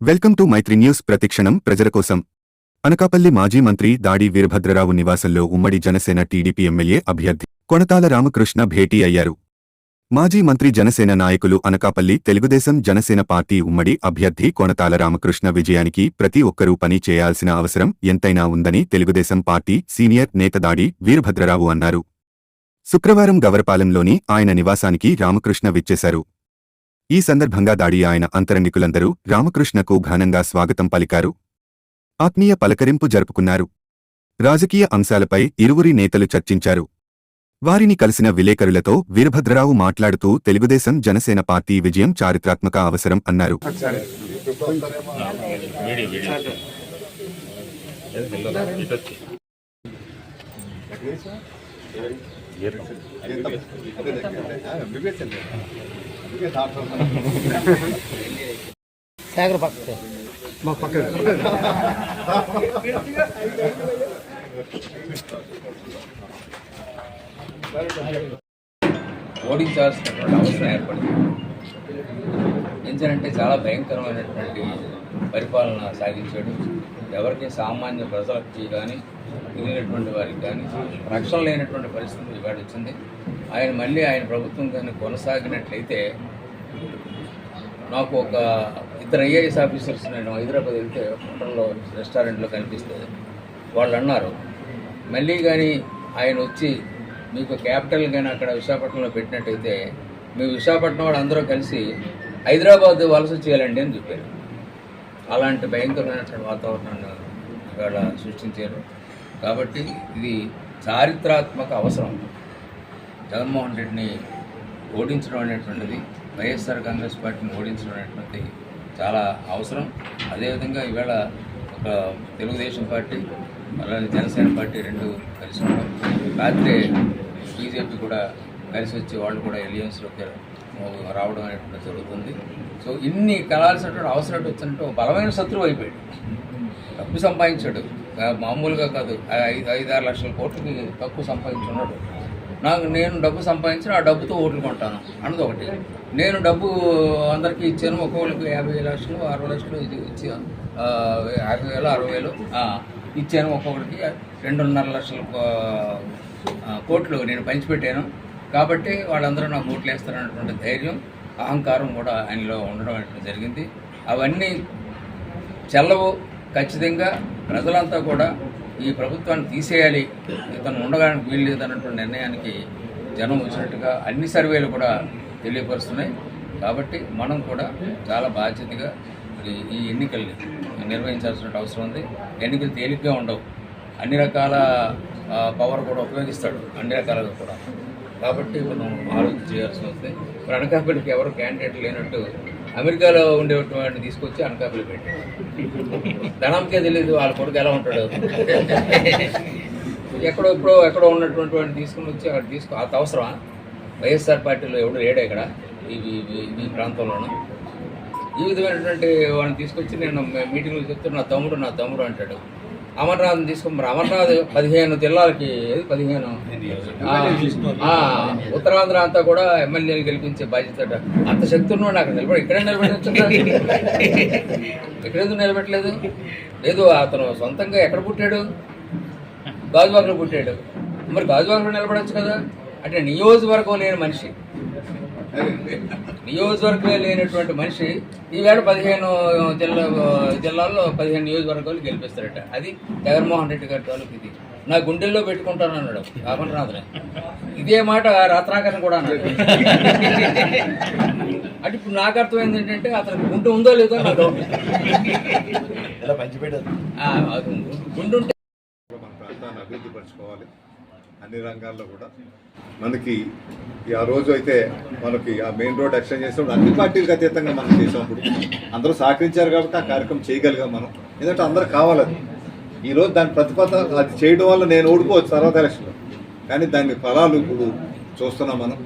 Welcome to Mythri news. ప్రతిక్షణం ప్రజల కోసం. అనకాపల్లి మాజీ మంత్రి దాడి వీరభద్రరావు నివాసంలో ఉమ్మడి జనసేన టీడీపీ ఎమ్మెల్యే అభ్యర్థి కొణతాల రామకృష్ణ భేటీ అయ్యారు. మాజీ మంత్రి జనసేన నాయకులు అనకాపల్లి తెలుగుదేశం జనసేన పార్టీ ఉమ్మడి అభ్యర్థి కొణతాల రామకృష్ణ విజయానికి ప్రతి ఒక్కరూ పని చేయాల్సిన అవసరం ఎంతైనా ఉందని తెలుగుదేశం పార్టీ సీనియర్ నేత దాడి వీరభద్రరావు అన్నారు. శుక్రవారం గవరపాలెంలోని ఆయన నివాసానికి రామకృష్ణ విచ్చేశారు. ఈ సందర్భంగా దాడి ఆయన అంతరంగికులందరూ రామకృష్ణకు ఘనంగా స్వాగతం పలికారు. ఆత్మీయ పలకరింపు జరుపుకున్నారు. రాజకీయ అంశాలపై ఇరువురి నేతలు చర్చించారు. వారిని కలిసిన విలేకరులతో వీరభద్రరావు మాట్లాడుతూ తెలుగుదేశం జనసేన పార్టీ విజయం చారిత్రాత్మక అవసరం అన్నారు. ఓడించాల్సినటువంటి అవసరం ఏర్పడింది. ఎందుకంటే చాలా భయంకరమైనటువంటి పరిపాలన సాగించాడు. ఎవరికి సామాన్య ప్రజలకి కానీ మిగిలినటువంటి వారికి కానీ రక్షణ లేనటువంటి పరిస్థితి ఇవాళ వచ్చింది. ఆయన మళ్ళీ ఆయన ప్రభుత్వం కానీ కొనసాగినట్లయితే నాకు ఒక ఇద్దరు ఐఏఎస్ ఆఫీసర్స్ నేను హైదరాబాద్ వెళ్తే హోటల్లో రెస్టారెంట్లో కనిపిస్తే వాళ్ళు అన్నారు, మళ్ళీ కానీ ఆయన వచ్చి మీకు క్యాపిటల్ కానీ అక్కడ విశాఖపట్నంలో పెట్టినట్టయితే మీ విశాఖపట్నం వాళ్ళు అందరూ కలిసి హైదరాబాద్ వలస చేయాలండి అని చెప్పారు. అలాంటి భయంకరమైనటువంటి వాతావరణాన్ని ఇవాళ సృష్టించారు. కాబట్టి ఇది చారిత్రాత్మక అవసరం. జగన్మోహన్ రెడ్డిని ఓడించడం అనేటువంటిది, వైఎస్ఆర్ కాంగ్రెస్ పార్టీని ఓడించడం అనేటువంటిది చాలా అవసరం. అదేవిధంగా ఈవేళ ఒక తెలుగుదేశం పార్టీ అలాగే జనసేన పార్టీ రెండు కలిసి ఉండడం, రాత్రి బీజేపీ కూడా కలిసి వచ్చి వాళ్ళు కూడా ఎలియన్స్లోకి రావడం అనేటువంటి జరుగుతుంది. సో ఇన్ని కలాల్సినటువంటి అవసరం వచ్చినట్టు బలమైన శత్రువు అయిపోయాడు. డబ్బు సంపాదించాడు, మామూలుగా కాదు, 5-6 లక్షల కోట్లకి తక్కువ సంపాదించున్నాడు. నేను డబ్బు సంపాదించిన ఆ డబ్బుతో ఓట్లు కొంటాను అన్నది ఒకటి. నేను డబ్బు అందరికీ ఇచ్చాను, ఒక్కొక్కరికి 50 లక్షలు 60 లక్షలు ఇచ్చి 50,000 60,000 ఇచ్చాను, ఒక్కొక్కరికి 2.5 లక్షల కోట్లు నేను పంచిపెట్టాను. కాబట్టి వాళ్ళందరూ నాకు ఓట్లు వేస్తారన్నటువంటి ధైర్యం, అహంకారం కూడా ఆయనలో ఉండడం అనేటువంటి జరిగింది. అవన్నీ చెల్లవు. ఖచ్చితంగా ప్రజలంతా కూడా ఈ ప్రభుత్వాన్ని తీసేయాలి, ఇతను ఉండడానికి వీలు లేదన్నటువంటి నిర్ణయానికి జనం వచ్చినట్టుగా అన్ని సర్వేలు కూడా తెలియపరుస్తున్నాయి. కాబట్టి మనం కూడా చాలా బాధ్యతగా ఈ ఎన్నికల్ని నిర్వహించాల్సిన అవసరం ఉంది. ఎన్నికలు తేలిగ్గా ఉండవు, అన్ని రకాల పవర్ కూడా ఉపయోగిస్తాడు, అన్ని రకాలుగా కూడా. కాబట్టి మనం ఆలోచన చేయాల్సి వస్తుంది. ఇప్పుడు అనకాపల్లికి ఎవరు క్యాండిడేట్ లేనట్టు అమెరికాలో ఉండేటువంటి తీసుకొచ్చి అనకాపల్లి పెట్టాడు. ధనంకే తెలియదు వాళ్ళ కొడుకు ఎలా ఉంటాడు. ఎక్కడో ఉన్నటువంటి తీసుకుని వచ్చి అక్కడ అంత అవసరమా? వైఎస్ఆర్ పార్టీలో ఎవడు లేడా ఇక్కడ ఈ ప్రాంతంలోనూ? ఈ విధమైనటువంటి వాళ్ళని తీసుకొచ్చి నేను మీటింగ్లో చెప్తే నా తమ్ముడు అంటాడు. అమర్నాథ్ని మరి అమర్నాథ్ 15 జిల్లాలకి 15 ఉత్తరాంధ్ర అంతా కూడా ఎమ్మెల్యేలు గెలిపించే బాధ్యత. అంత శక్తి ఉన్నాడు అక్కడ నిలబడి. ఇక్కడే ఇక్కడెందుకు నిలబెట్టలేదు? లేదు, అతను సొంతంగా ఎక్కడ పుట్టాడు? గాజువాకలో పుట్టాడు. మరి గాజువాకలో నిలబడచ్చు కదా. అంటే నియోజకవర్గం లేని మనిషి, నియోజకవర్గమే లేనటువంటి మనిషి ఈవేళ 15 జిల్లాల్లో 15 నియోజకవర్గాలు గెలిపిస్తారట. అది జగన్మోహన్ రెడ్డి గారి తాలూకు. ఇది నా గుండెల్లో పెట్టుకుంటాను అన్నాడు అమర్నాథ్ని. ఇదే మాట రత్నాకరణ కూడా అన్నాడు. అంటే ఇప్పుడు నాకు అర్థమైంది ఏంటంటే అతనికి గుండె ఉందో లేదో నా డౌట్. గుండె ఉంటే మన ప్రాంతాన్ని అభివృద్ధి పరచుకోవాలి. అన్ని రంగాల్లో కూడా మనకి ఆ రోజు అయితే మనకి ఆ మెయిన్ రోడ్ ఎక్స్టెండ్ చేసినప్పుడు అన్ని పార్టీలకు అతీతంగా మనం చేసినప్పుడు అందరూ సహకరించారు కాబట్టి ఆ కార్యక్రమం చేయగలిగాం మనం. ఎందుకంటే అందరూ కావాలి. ఈరోజు దాని ప్రతిపత్త అది చేయడం వల్ల నేను ఓడిపోవచ్చు తర్వాత ఎలక్షన్లో, కానీ దాని ఫలాలు ఇప్పుడు చూస్తున్నాం మనం.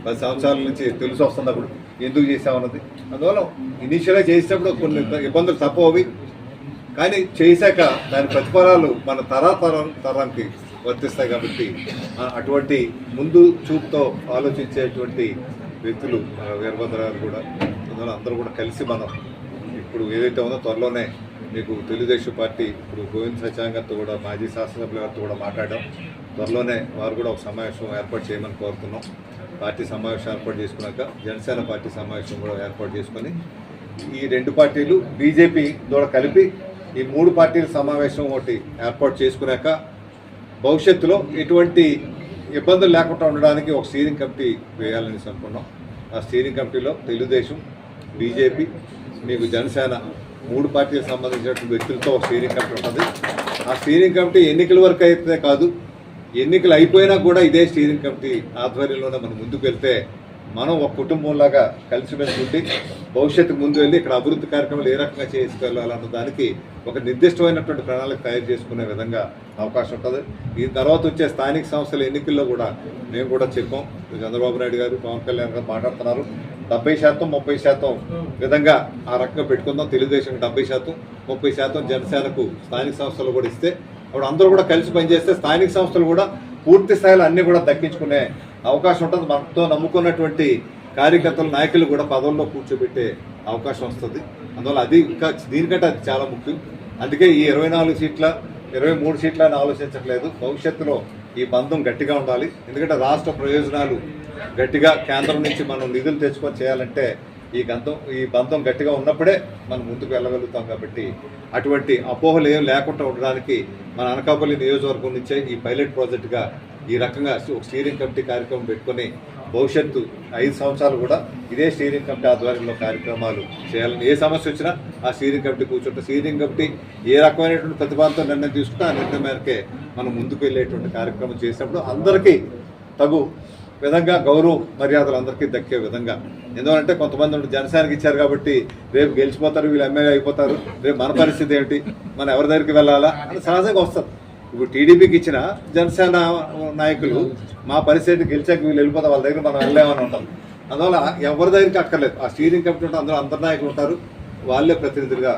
10 సంవత్సరాల నుంచి తెలిసి వస్తుంది అప్పుడు ఎందుకు చేసామన్నది. అందువల్ల ఇనీషియల్గా చేసేటప్పుడు కొన్ని ఇబ్బందులు తప్పవి, కానీ చేశాక దాని ప్రతిఫలాలు మన తరానికి వర్తిస్తాయి. కాబట్టి అటువంటి ముందు చూపుతో ఆలోచించేటువంటి వ్యక్తులు వీరభద్రరావు కూడా, అందువల్ల అందరూ కూడా కలిసి మనం ఇప్పుడు ఏదైతే ఉందో త్వరలోనే మీకు తెలుగుదేశం పార్టీ ఇప్పుడు గోవింద్ సత్యాన్ గారితో కూడా మాజీ శాసనసభ్యుల గారితో కూడా మాట్లాడడం, త్వరలోనే వారు కూడా ఒక సమావేశం ఏర్పాటు చేయమని కోరుతున్నాం. పార్టీ సమావేశం ఏర్పాటు చేసుకున్నాక జనసేన పార్టీ సమావేశం కూడా ఏర్పాటు చేసుకొని ఈ రెండు పార్టీలు బీజేపీ కూడా కలిపి ఈ మూడు పార్టీల సమావేశం ఒకటి ఏర్పాటు చేసుకున్నాక భవిష్యత్తులో ఎటువంటి ఇబ్బందులు లేకుండా ఉండడానికి ఒక స్టీరింగ్ కమిటీ వేయాలని అనుకున్నాం. ఆ స్టీరింగ్ కమిటీలో తెలుగుదేశం, బీజేపీ, మీకు జనసేన మూడు పార్టీలకు సంబంధించినటువంటి వ్యక్తులతో ఒక స్టీరింగ్ కమిటీ ఉంటుంది. ఆ స్టీరింగ్ కమిటీ ఎన్నికల వరకు అయితే కాదు, ఎన్నికలు అయిపోయినా కూడా ఇదే స్టీరింగ్ కమిటీ ఆధ్వర్యంలోనే మనం ముందుకు వెళ్తే మనం ఒక కుటుంబంలాగా కలిసిమెలిసి ఉండి భవిష్యత్తుకు ముందు వెళ్ళి ఇక్కడ అభివృద్ధి కార్యక్రమాలు ఏ రకంగా చేసుకెళ్లాలన్న దానికి ఒక నిర్దిష్టమైనటువంటి ప్రణాళిక తయారు చేసుకునే విధంగా అవకాశం ఉంటుంది. ఈ తర్వాత వచ్చే స్థానిక సంస్థల ఎన్నికల్లో కూడా మేము కూడా చెప్పాం. చంద్రబాబు నాయుడు గారు, పవన్ కళ్యాణ్ గారు మాట్లాడుతున్నారు. 70% 30% విధంగా ఆ రకంగా పెట్టుకుందాం. తెలుగుదేశం 70%, 30% జనసేనకు స్థానిక సంస్థలు కూడా ఇస్తే అప్పుడు అందరూ కూడా కలిసి పనిచేస్తే స్థానిక సంస్థలు కూడా పూర్తి స్థాయిలో అన్ని కూడా దక్కించుకునే అవకాశం ఉంటుంది. మనతో నమ్ముకున్నటువంటి కార్యకర్తల నాయకులు కూడా పదవుల్లో కూర్చోబెట్టే అవకాశం వస్తుంది. అందువల్ల అది ఇంకా దీనికంటే అది చాలా ముఖ్యం. అందుకే ఈ 24 సీట్ల 23 సీట్ల అని ఆలోచించట్లేదు. భవిష్యత్తులో ఈ బంధం గట్టిగా ఉండాలి. ఎందుకంటే రాష్ట్ర ప్రయోజనాలు గట్టిగా కేంద్రం నుంచి మనం నిధులు తెచ్చుకొని చేయాలంటే ఈ బంధం గట్టిగా ఉన్నప్పుడే మనం ముందుకు వెళ్ళగలుగుతాం. కాబట్టి అటువంటి అపోహలు ఏం లేకుండా ఉండడానికి మన అనకాపల్లి నియోజకవర్గం నుంచే ఈ పైలట్ ప్రాజెక్టుగా ఈ రకంగా ఒక స్టీరింగ్ కమిటీ కార్యక్రమం పెట్టుకొని భవిష్యత్తు 5 సంవత్సరాలు కూడా ఇదే స్టీరింగ్ కమిటీ ఆధ్వర్యంలో కార్యక్రమాలు చేయాలని, ఏ సమస్య వచ్చినా ఆ స్టీరింగ్ కమిటీ కూర్చుంటే స్టీరింగ్ కమిటీ ఏ రకమైనటువంటి ప్రతిపాదనతో నిర్ణయం తీసుకుంటే ఆ నిర్ణయం మేరకే మనం ముందుకు వెళ్ళేటువంటి కార్యక్రమం చేసినప్పుడు అందరికీ తగు విధంగా గౌరవ మర్యాదలు అందరికీ దక్కే విధంగా. ఎందుకంటే కొంతమంది జనసేనకి ఇచ్చారు కాబట్టి రేపు గెలిచిపోతారు, వీళ్ళు ఎమ్మెల్యే అయిపోతారు, రేపు మన పరిస్థితి ఏమిటి, మనం ఎవరి దగ్గరికి వెళ్ళాలా అని సహజంగా వస్తుంది. ఇప్పుడు టీడీపీకి ఇచ్చిన జనసేన నాయకులు మా పరిస్థితి గెలిచాక వీళ్ళు వెళ్ళిపోతారు, వాళ్ళ దగ్గర మనం వెళ్ళలేమని ఉంటాం. అందువల్ల ఎవరి దగ్గరికి అక్కర్లేదు. ఆ స్టీరింగ్ కమిటీ ఉంటే అందరూ అందరు నాయకులు ఉంటారు, వాళ్ళే ప్రతినిధులుగా.